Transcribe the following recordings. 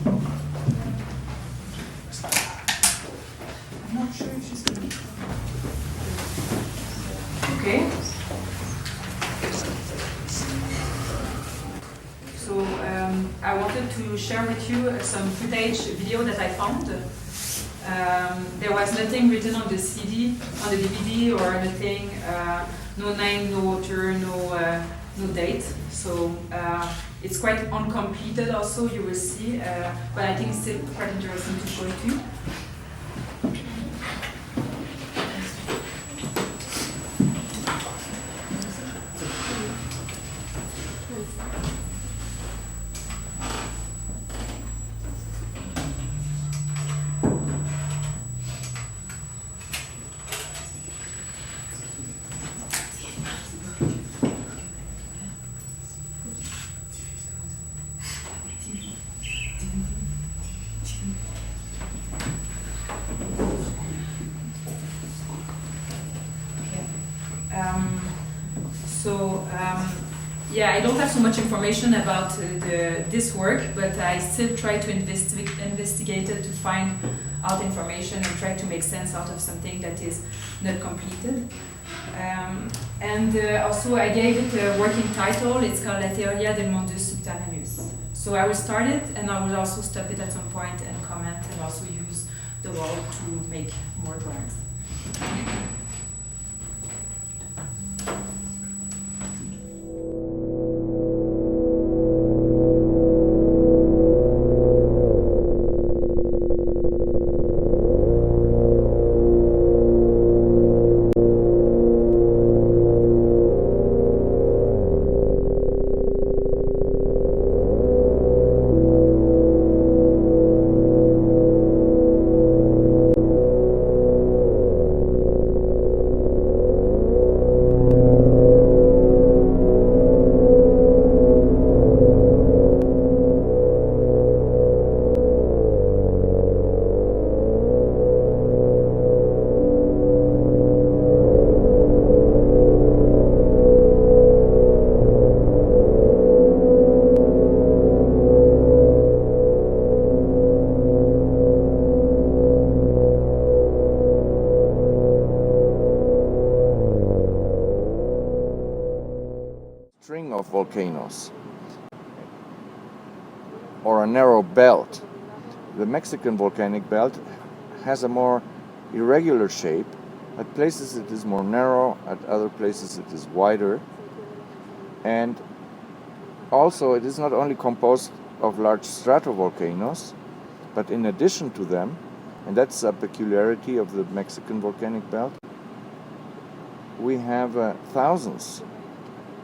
I'm not sure if she's going to... Okay. So I wanted to share with you some footage video that I found. There was nothing written on the CD, on the DVD, or nothing. No name, no author, no date. So it's quite uncompleted. Also, you will see. But I think it's still quite interesting to show it to you. Yeah, I don't have so much information about this work, but I still try to investigate it to find out information and try to make sense out of something that is not completed. Also I gave it a working title. It's called La teoria del mundus subterraneus. So I will start it, and I will also stop it at some point and comment, and also use the wall to make more drawings. String of volcanoes or a narrow belt. The Mexican volcanic belt has a more irregular shape. At places it is more narrow, at other places it is wider. And also it is not only composed of large stratovolcanoes, but in addition to them, and that's a peculiarity of the Mexican volcanic belt, we have thousands.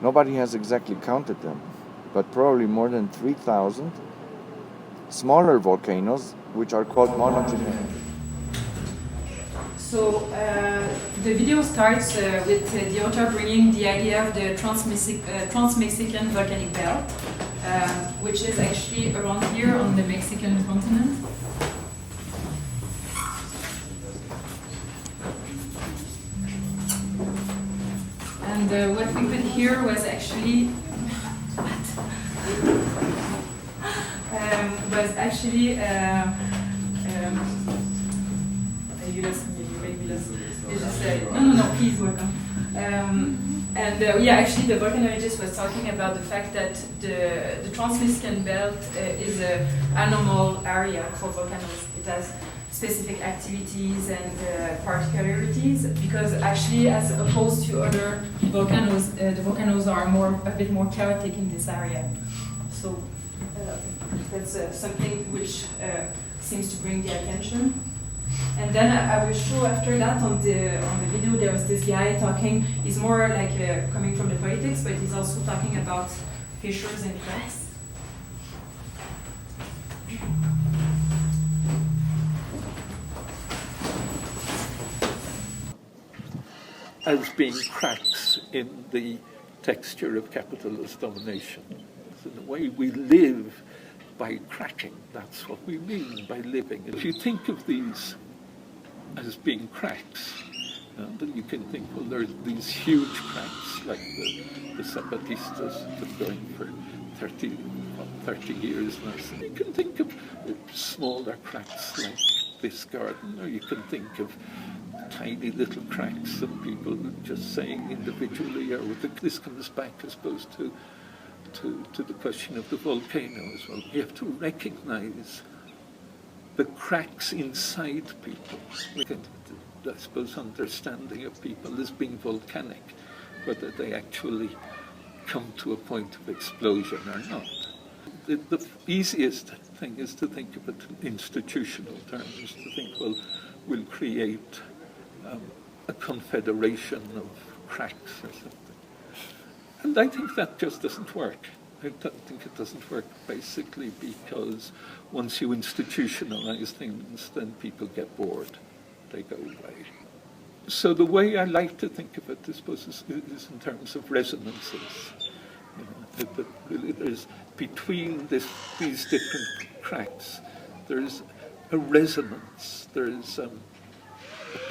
Nobody has exactly counted them, but probably more than 3,000 smaller volcanoes, which are called monogenic. So the video starts with the author bringing the idea of the Trans-Mexican volcanic belt, which is actually around here on the Mexican continent. And what we could hear was actually no, please welcome. Actually the volcanologist was talking about the fact that the Trans-Mexican belt is an anomal area for volcanoes. It has specific activities and particularities, because actually, as opposed to other volcanoes, the volcanoes are a bit more chaotic in this area. So that's something which seems to bring the attention. And then I will show after that on the video there was this guy talking. He's more like coming from the politics, but he's also talking about fissures and cracks. As being cracks in the texture of capitalist domination. So the way we live by cracking, that's what we mean by living. If you think of these as being cracks, then you can think, well, there's these huge cracks, like the Zapatistas have been going for 30 years now. So you can think of smaller cracks like this garden, or you can think of tiny little cracks of people just saying individually, or this comes back, I suppose, to the question of the volcano as well. You have to recognize the cracks inside people. We can, I suppose, understanding of people as being volcanic, whether they actually come to a point of explosion or not. The easiest thing is to think of it in institutional terms, to think, well, we'll create a confederation of cracks or something. And I think that just doesn't work. I think it doesn't work basically because once you institutionalize things, then people get bored. They go away. So the way I like to think of it, I suppose, is in terms of resonances. You know, there's between these different cracks, there's a resonance. There's a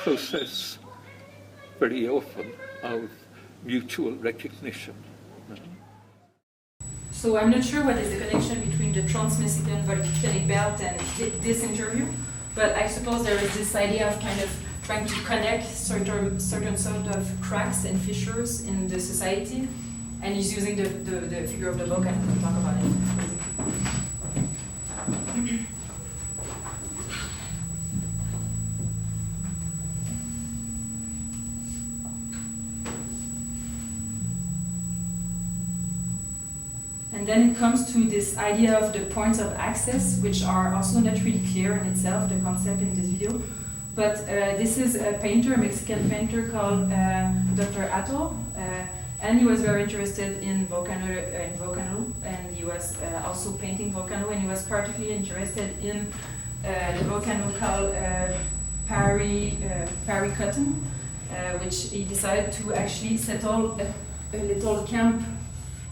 process very often of mutual recognition. So I'm not sure what is the connection between the Trans-Mexican volcanic belt and this interview, but I suppose there is this idea of kind of trying to connect certain sort of cracks and fissures in the society, and he's using the figure of the volcano to talk about it. And then it comes to this idea of the points of access, which are also not really clear in itself, the concept in this video. But this is a painter, a Mexican painter called Dr. Atl, and he was very interested in volcano, and he was also painting volcano, and he was particularly interested in the volcano called Paris Cotton, which he decided to actually settle a little camp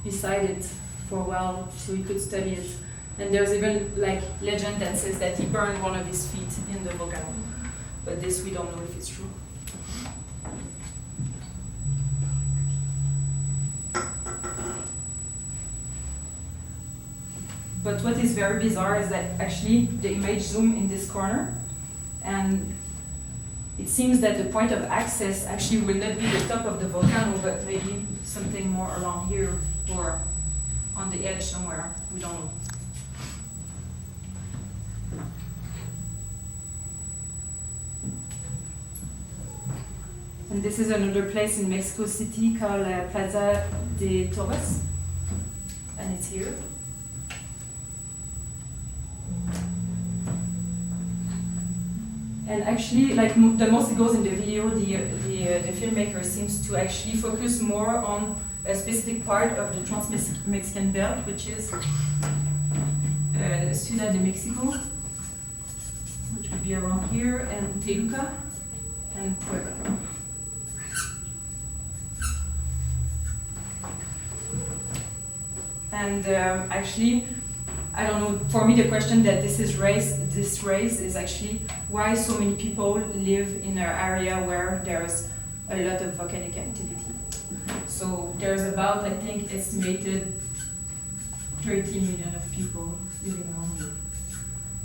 beside it for a while, so he could study it. And there's even like legend that says that he burned one of his feet in the volcano, but this we don't know if it's true. But what is very bizarre is that actually the image zoom in this corner, and it seems that the point of access actually will not be the top of the volcano, but maybe something more along here or on the edge somewhere. We don't know. And this is another place in Mexico City called Plaza de Toros, and it's here. And actually, like the most it goes in the video, the filmmaker seems to actually focus more on a specific part of the Trans-Mexican belt, which is Ciudad de Mexico, which would be around here, and Toluca, and Puebla. And actually, I don't know, for me the question that this raise is actually why so many people live in an area where there's a lot of volcanic activity. So there's about, I think, estimated 30 million of people living around here.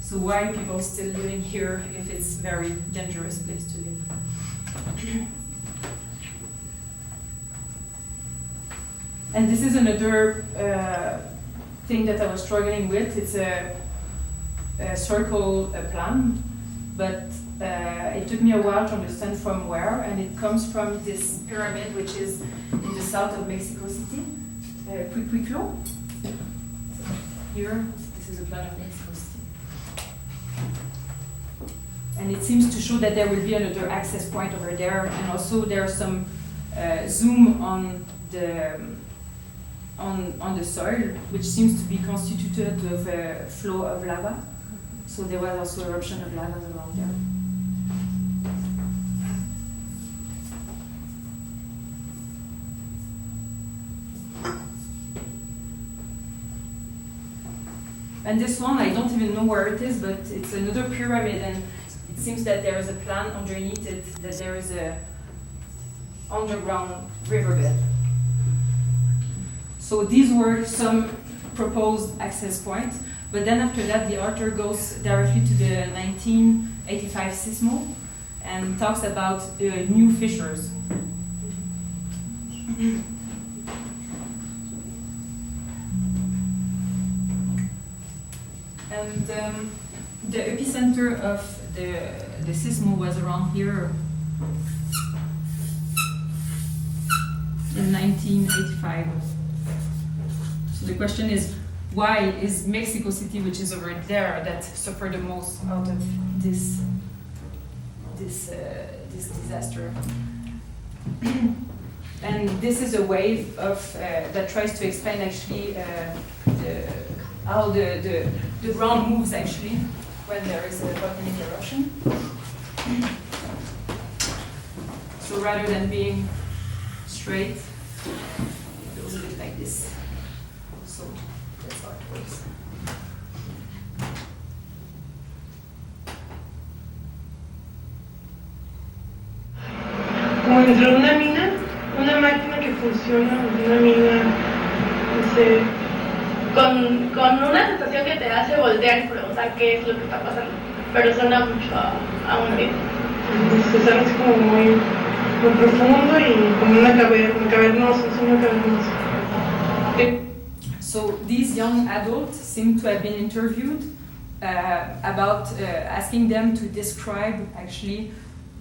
So why are people still living here if it's a very dangerous place to live? And this is another thing that I was struggling with. It's a circle plan, but it took me a while to understand from where, and it comes from this pyramid, which is in the south of Mexico City, Cuiclo. Here, this is a plan of Mexico City. And it seems to show that there will be another access point over there, and also there's some zoom on the soil, which seems to be constituted of a flow of lava. So there was also eruption of lava around there. And this one, I don't even know where it is, but it's another pyramid, and it seems that there is a plan underneath it, that there is a underground riverbed. So these were some proposed access points, But then after that, the author goes directly to the 1985 sismo and talks about new fissures. And the epicenter of the sismo was around here in 1985. So the question is, why is Mexico City, which is over there, that suffered the most out of this disaster? And this is a wave of that tries to explain actually how the ground moves actually when there is a volcanic eruption. So rather than being straight, it goes a bit like this. So that's how it works. Como dentro de una mina, una máquina que funciona, una mina, no sé, con una sensación que te hace voltear y preguntar qué es lo que está pasando, pero suena mucho a un ritmo. es algo así como muy profundo y como una cavernoso, es una cavernoso. So these young adults seem to have been interviewed about asking them to describe actually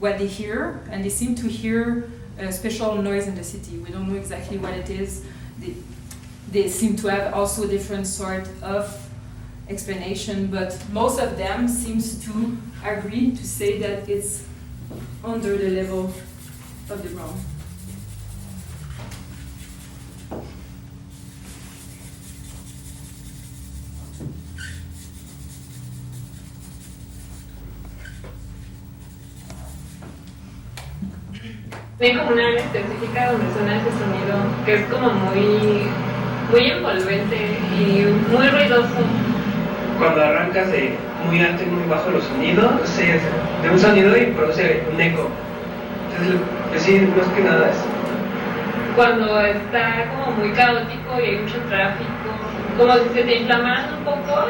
what they hear, and they seem to hear a special noise in the city. We don't know exactly what it is. They seem to have also different sort of explanation, but most of them seems to agree to say that it's under the level of the ground. Hay como una área específica donde suena ese sonido que es como muy envolvente y muy ruidoso. Cuando arrancas de muy alto y muy bajo los sonidos, de un sonido y produce un eco. Entonces, sí, más que nada es. Cuando está como muy caótico y hay mucho tráfico, como si se te inflamaran un poco,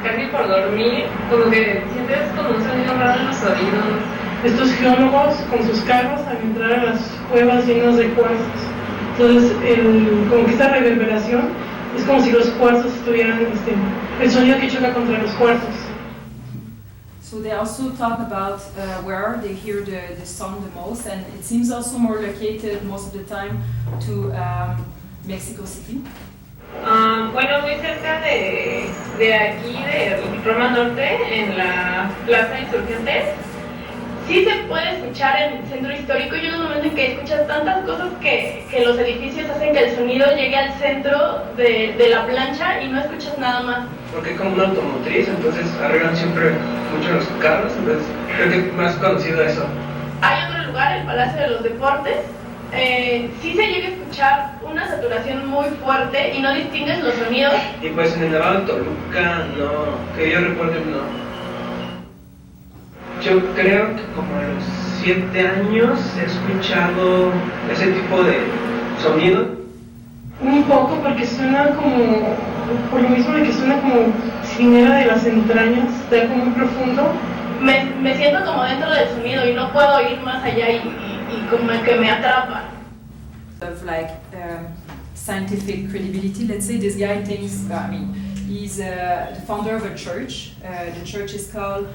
casi por dormir, como que sientes como un sonido raro en los oídos. Estos geólogos con sus carros al entrar a las cuevas llenas de cuarzos. Entonces, como que esta reverberación es como si los cuarzos estuvieran, el sonido que choca contra los cuarzos. So they also talk about where they hear the sound the most, and it seems also more located most of the time to Mexico City. Bueno, muy cerca de aquí, de Roma Norte, en la Plaza Insurgentes. Sí se puede escuchar en el centro histórico. Llega un momento en que escuchas tantas cosas que los edificios hacen que el sonido llegue al centro de la plancha y no escuchas nada más. Porque es como una automotriz, entonces arreglan siempre mucho los carros, entonces creo que es más conocido eso. Hay otro lugar, el Palacio de los Deportes. Sí se llega a escuchar una saturación muy fuerte y no distingues los sonidos. Y pues en el Nevado de Toluca, no, que yo recuerde, no. Yo creo que como a los 7 años he escuchado ese tipo de sonido. Un poco, porque suena como, por lo mismo de que suena como si viniera de las entrañas, de algo muy profundo. Me siento como dentro del sonido y no puedo ir más allá y como que me atrapa. Of like scientific credibility, let's say this guy thinks, he's the founder of a church. The church is called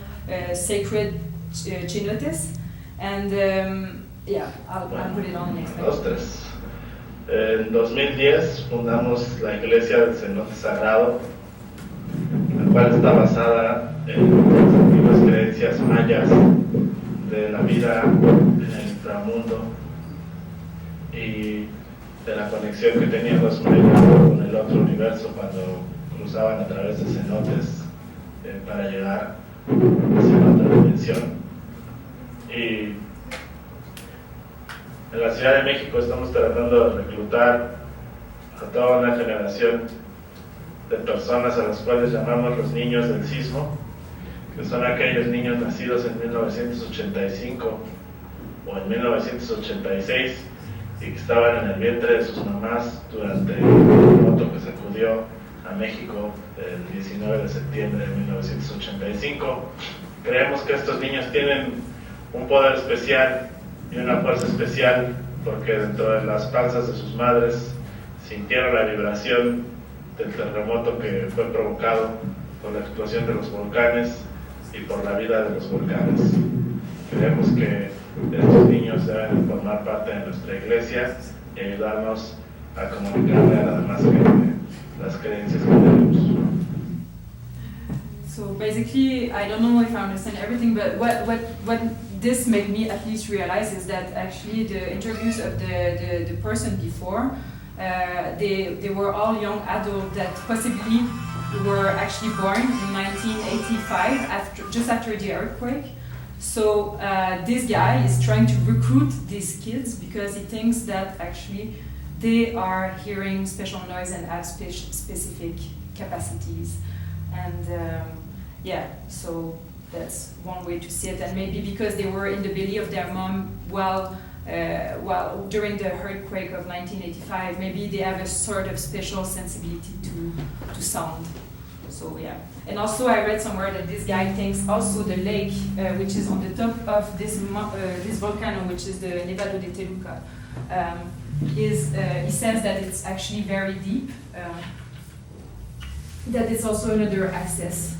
Sacred Chinotes, and I'll put it on next page. En 2010 fundamos la Iglesia del Cenote Sagrado, la cual está basada en las antiguas creencias mayas de la vida en el inframundo y de la conexión que tenían los mayas con el otro universo cuando cruzaban a través de cenotes para llegar hacia otra dimensión. Y en la Ciudad de México estamos tratando de reclutar a toda una generación de personas a las cuales llamamos los niños del sismo, que son aquellos niños nacidos en 1985 o en 1986 y que estaban en el vientre de sus mamás durante el terremoto que sacudió a México el 19 de septiembre de 1985. Creemos que estos niños tienen un poder especial y una fuerza especial porque dentro de las panzas de sus madres sintieron la vibración del terremoto que fue provocado por la explosión de los volcanes y por la vida de los volcanes. Creemos que estos niños deben formar parte de nuestra iglesia y ayudarnos a comunicarle a la demás gente las creencias que tenemos. So basically, I don't know if I understand everything, but what this made me at least realize is that actually the interviews of the person before, they were all young adults that possibly were actually born in 1985, just after the earthquake. So this guy is trying to recruit these kids because he thinks that actually they are hearing special noise and have specific capacities. And yeah, so that's one way to see it. And maybe because they were in the belly of their mom while during the earthquake of 1985, maybe they have a sort of special sensibility to sound. So yeah, and also I read somewhere that this guy thinks also the lake, which is on the top of this volcano, which is the Nevado de Toluca, he says that it's actually very deep. That it's also another access.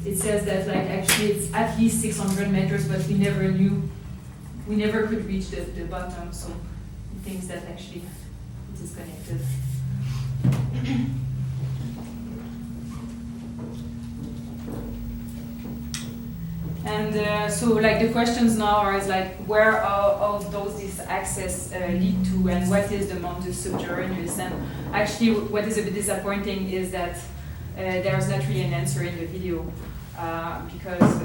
It says that like actually it's at least 600 meters, but we never could reach the bottom. So he thinks that actually it is connected. And so like the questions now are is like where all these access lead to, and what is the mundus subterraneus? And actually what is a bit disappointing is that there's not really an answer in the video because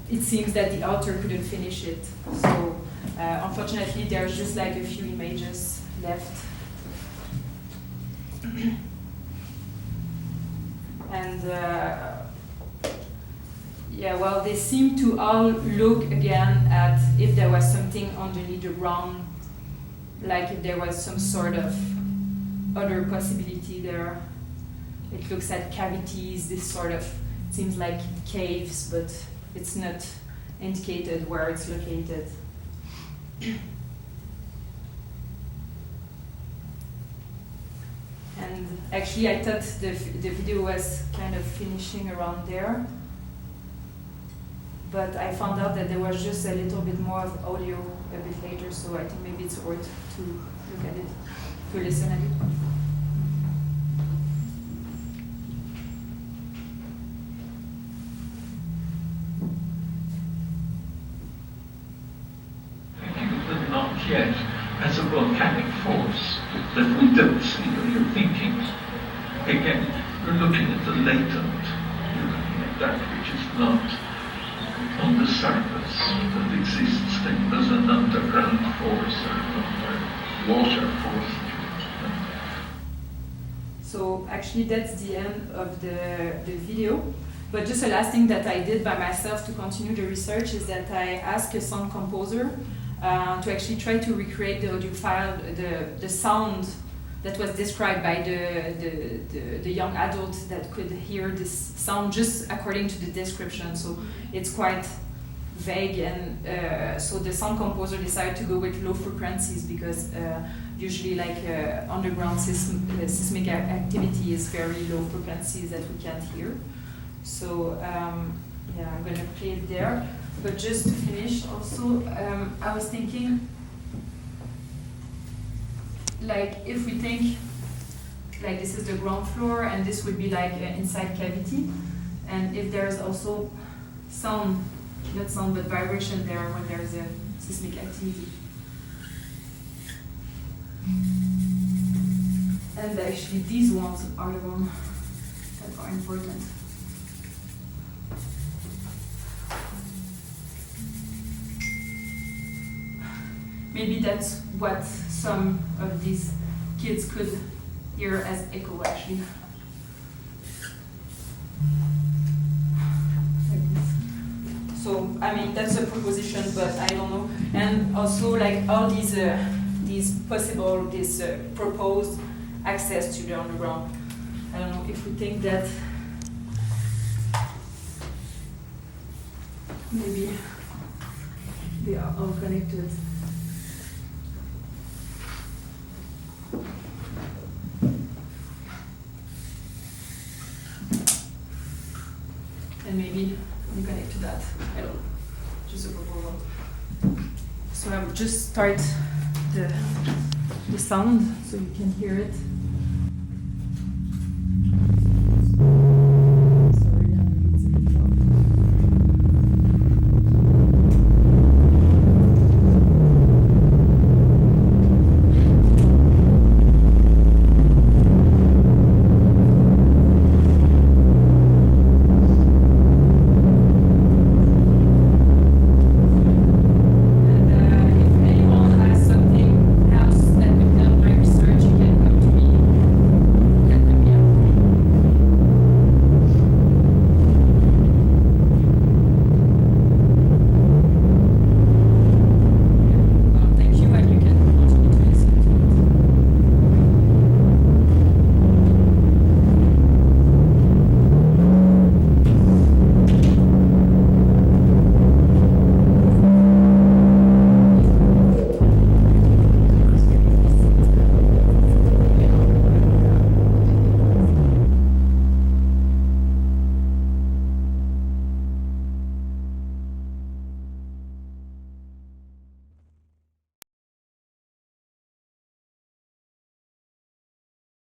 it seems that the author couldn't finish it. So unfortunately there's just like a few images left. And yeah, well, they seem to all look again at if there was something underneath the ground, like if there was some sort of other possibility there. It looks at cavities, this sort of, seems like caves, but it's not indicated where it's located. And actually I thought the video was kind of finishing around there. But I found out that there was just a little bit more of audio a bit later, so I think maybe it's worth to look at it, to listen at it. But not yet as a volcanic force that we don't see when you're thinking. Again, you're looking at the latent, you're looking at that which is not on the surface that exists as an underground force or water force. So actually that's the end of the video. But just a last thing that I did by myself to continue the research is that I asked a sound composer to actually try to recreate the audio file, the sound that was described by the young adult that could hear this sound just according to the description. So it's quite vague, and so the sound composer decided to go with low frequencies because usually like underground seismic activity is very low frequencies that we can't hear. So yeah, I'm gonna play it there. But just to finish also, I was thinking, like if we think like this is the ground floor and this would be like an inside cavity, and if there's also sound, not sound but vibration there when there's a seismic activity. And actually these ones are the ones that are important. Maybe that's what some of these kids could hear as echo actually. Like this. So I mean that's a proposition, but I don't know. And also like all these proposed access to the underground. I don't know if we think that maybe they are all connected. And maybe we connect to that. I don't know. Just a proposal. So I will just start the sound so you can hear it.